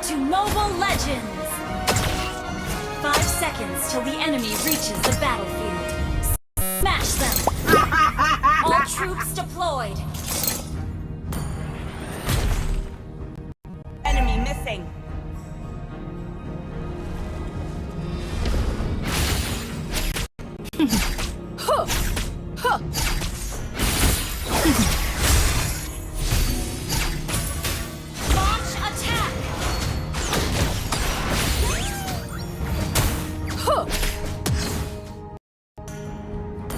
to Mobile Legends! 5 seconds till the enemy reaches the battlefield. Smash them! All troops deployed! Enemy missing. Launch attack!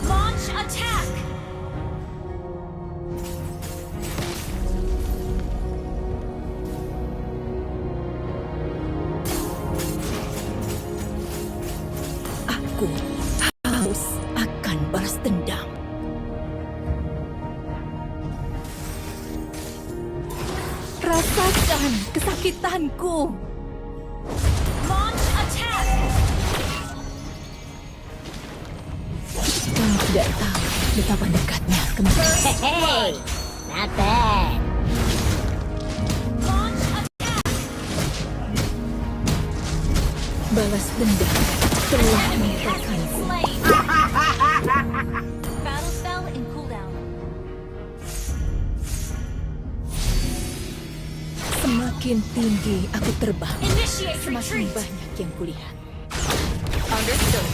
Launch attack! Aku haus akan balas dendam. Rasakan kesakitanku. Launch attack! Kau tidak tahu betapa dekatnya kematian. Hey, not bad. Launch attack! Balas dendam telah Enemy has been meninggalkanku. slain! Battle spell in cooldown. Semakin tinggi aku terbang, Initiate semakin retreat! banyak yang kulihat. Understood.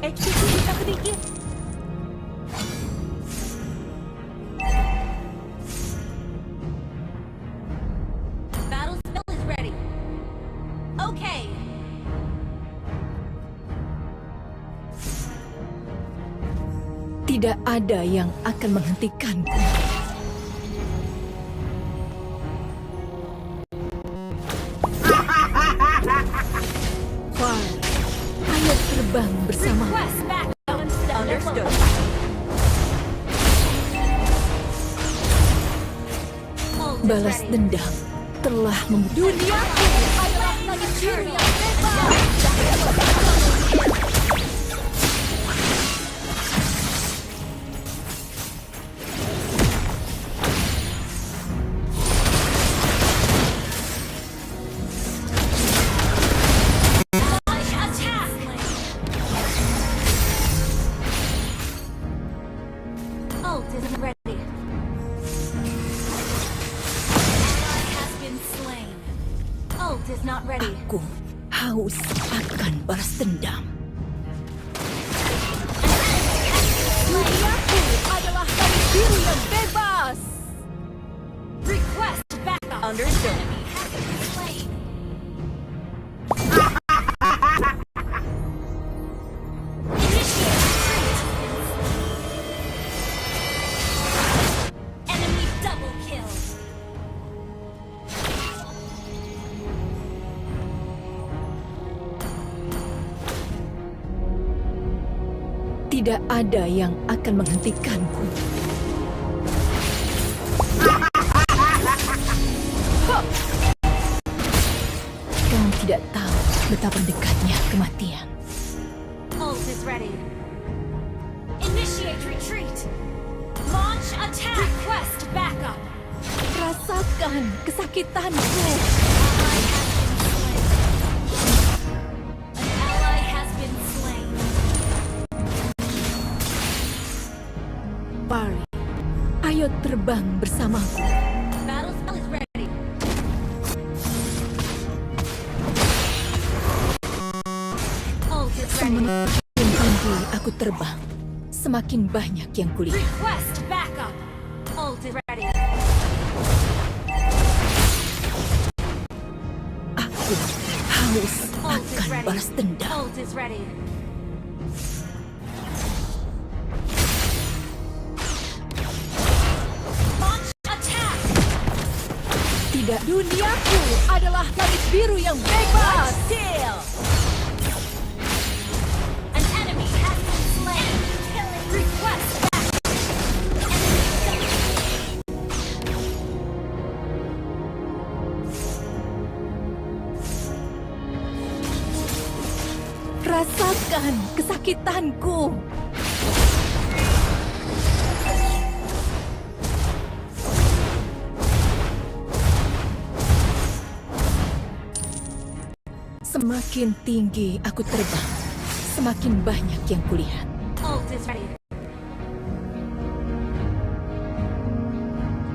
HPku bisa sedikit. Battle spell is ready. Okay. Tidak ada yang akan menghentikanku. Fire, ayo terbang bersama. Request back. Understood. Ult is Balas ready. dendam telah membunuh Duniaku adalah langit biru yang bebas. Attack! Ult is ready. Ally has been slain. Ult is not ready. Aku haus akan balas dendam. Duniaku adalah langit biru yang bebas. Request backup. Understood. Enemy has been slain. Initiate retreat. Enemy double kill. Tidak ada yang akan menghentikanku. Kau tidak tahu betapa dekatnya kematian. Ult is ready. Initiate retreat. Launch attack. Request backup. Rasakan kesakitanku. An ally has been slain. Pari, ayo terbang bersamaku. Battle spell is ready. Ult is ready. Semakin tinggi aku terbang, semakin banyak yang kulihat. Request backup. Ult is ready. Aku haus Ult is akan ready. balas dendam. Ult is ready. Launch attack. Tidak, duniaku adalah langit biru yang bebas. Deal. An enemy has been slain. Killing. Request backup. Rasakan kesakitanku. Semakin tinggi aku terbang, semakin banyak yang kulihat. Ult is ready.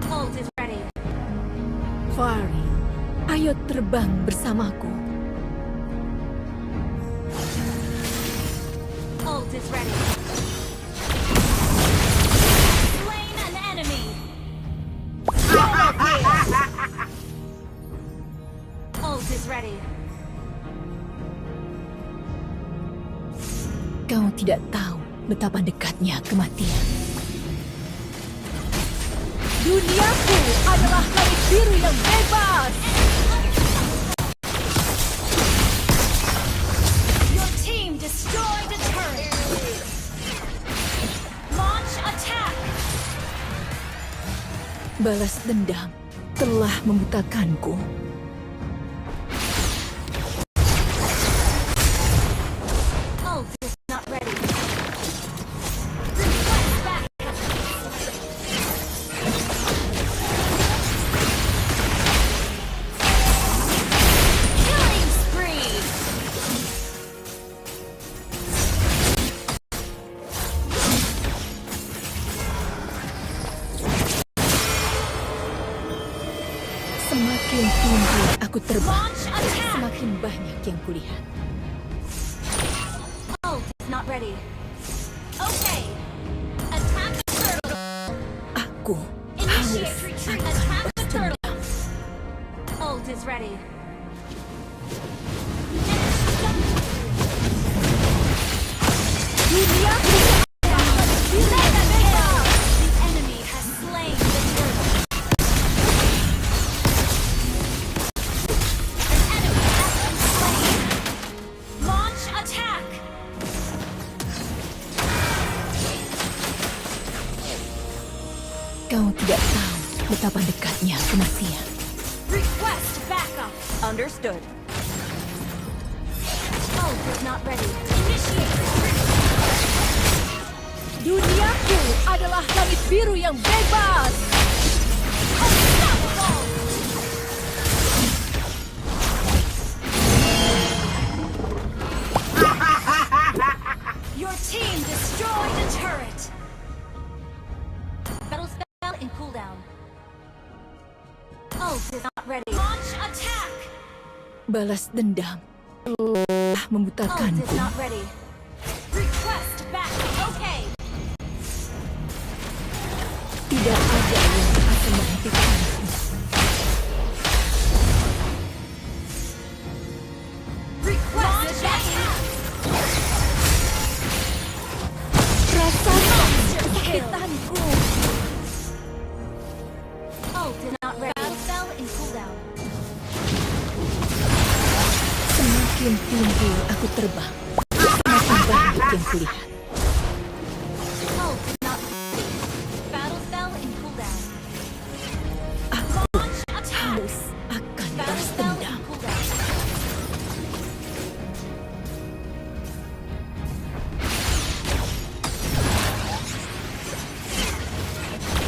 Ult is ready. Fari, ayo terbang bersamaku. Ult is ready. Slain an enemy. Ult is ready. Kau tidak tahu betapa dekatnya kematian. Duniaku adalah langit biru yang bebas. Your team destroyed a turret. Launch attack. Balas dendam telah membutakanku. Ult is not ready. Request backup. Killing spree. Semakin tinggi aku terbang, Launch attack. semakin banyak yang kulihat. Ult is not ready. Okay. Attack the turtle. Aku Initiate harus retreat. akan Attack the balas turtle. dendam. Ult is ready. Duniaku The enemy has slain the turtle. An enemy has been slain. Launch attack. kau tidak tahu betapa dekatnya kematian. Request backup. Understood. Ult is not ready. Initiate retreat. Duniaku adalah langit biru yang bebas. Unstoppable. Your team destroyed a turret. Battle spell in cooldown. Ult is not ready. Launch attack. Balas dendam telah Ult is membutakanku. not ready. Request backup. Okay. Tidak ada yang akan menghentikanku. Request backup. Rasakan kesakitanku. Ult is not ready. Battle spell in cooldown. Semakin tinggi aku terbang, semakin banyak yang kulihat. Ult is not ready. Battle spell in cooldown. Aku Launch attack. harus akan Battle balas spell in dendam. cooldown.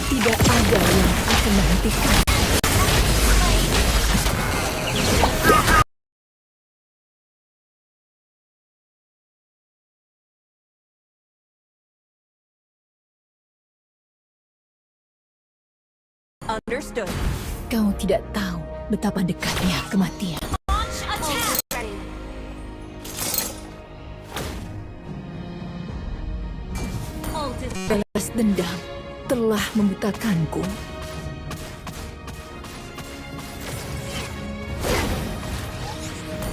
Tidak ada yang akan menghentikan. Understood. Kau tidak tahu betapa dekatnya kematian. Launch attack. Ready. Ult is Balas dendam telah membutakanku.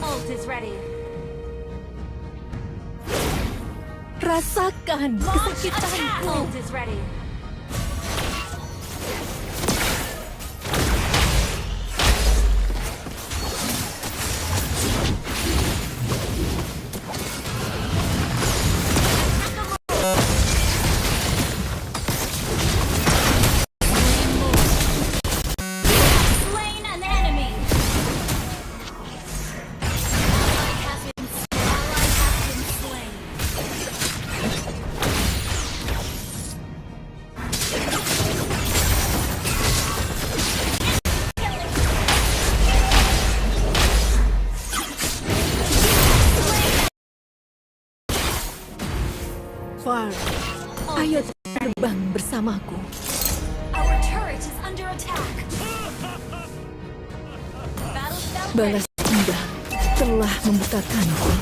Ult is ready. Rasakan Launch attack. kesakitanku. Ult is ready. Slain an enemy. Ally has been slain. bersamaku. Our turret is under attack. Battle spell ready. Balas dendam telah membutakanku.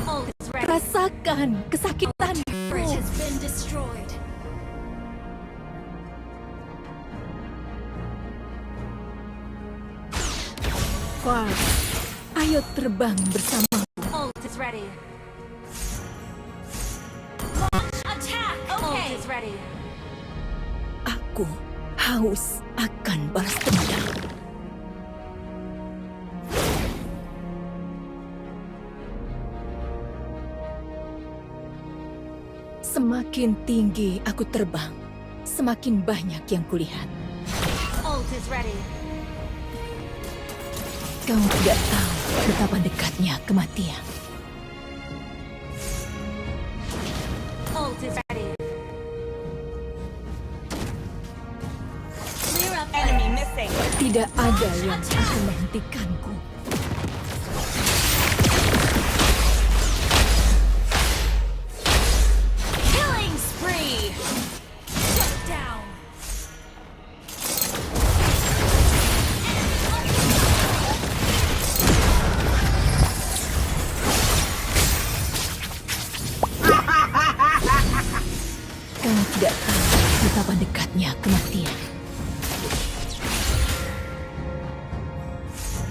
Ult is ready. Rasakan kesakitanku. Turret has been destroyed. Far, ayo terbang bersama. Ult is ready. Launch attack. Ult is ready. Aku haus akan balas dendam. Semakin tinggi aku terbang, semakin banyak yang kulihat. Ult is ready. Kau tidak tahu betapa dekatnya kematian. Ult is ready. Clear up Enemy missing. Tidak ada yang akan menghentikanku. killing spree. Shut down. Kau tidak tahu betapa dekatnya kematian.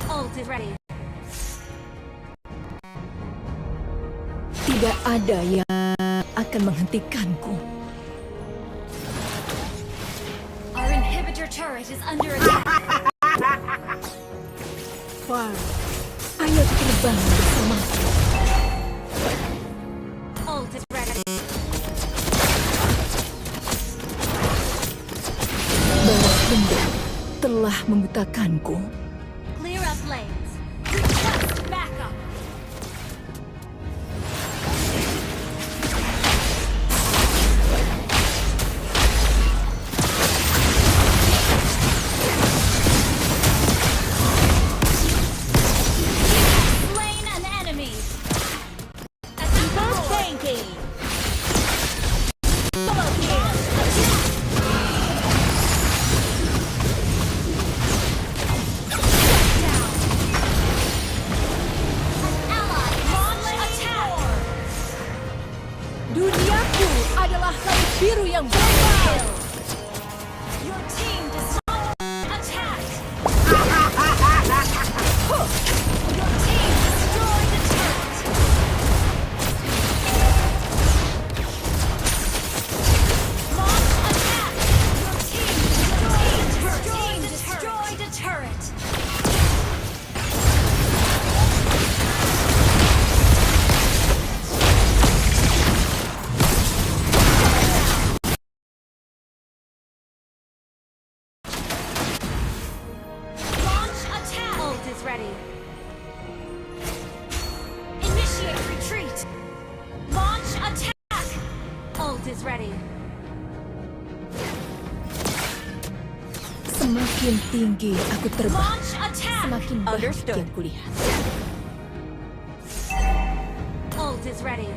Ult is ready. Tidak ada yang akan menghentikanku. Our inhibitor turret is under attack. Far, ayo terbang bersamaku. Ult is ready. Balas dendam telah membutakanku. Clear up lanes. Request backup. Slain an enemy. Tanking. Double kill. Ally launch attack. Duniaku adalah langit biru yang besar. Your team does not attack. Your team destroyed the turret. Launch attack. Your team destroyed the turret. Launch attack. Ult is ready. Initiate retreat. Launch attack. Ult is ready. Semakin tinggi aku terbang, Launch attack. semakin banyak Understood. yang kulihat. Ult is ready.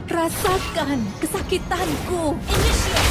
Rasakan kesakitanku. Initiate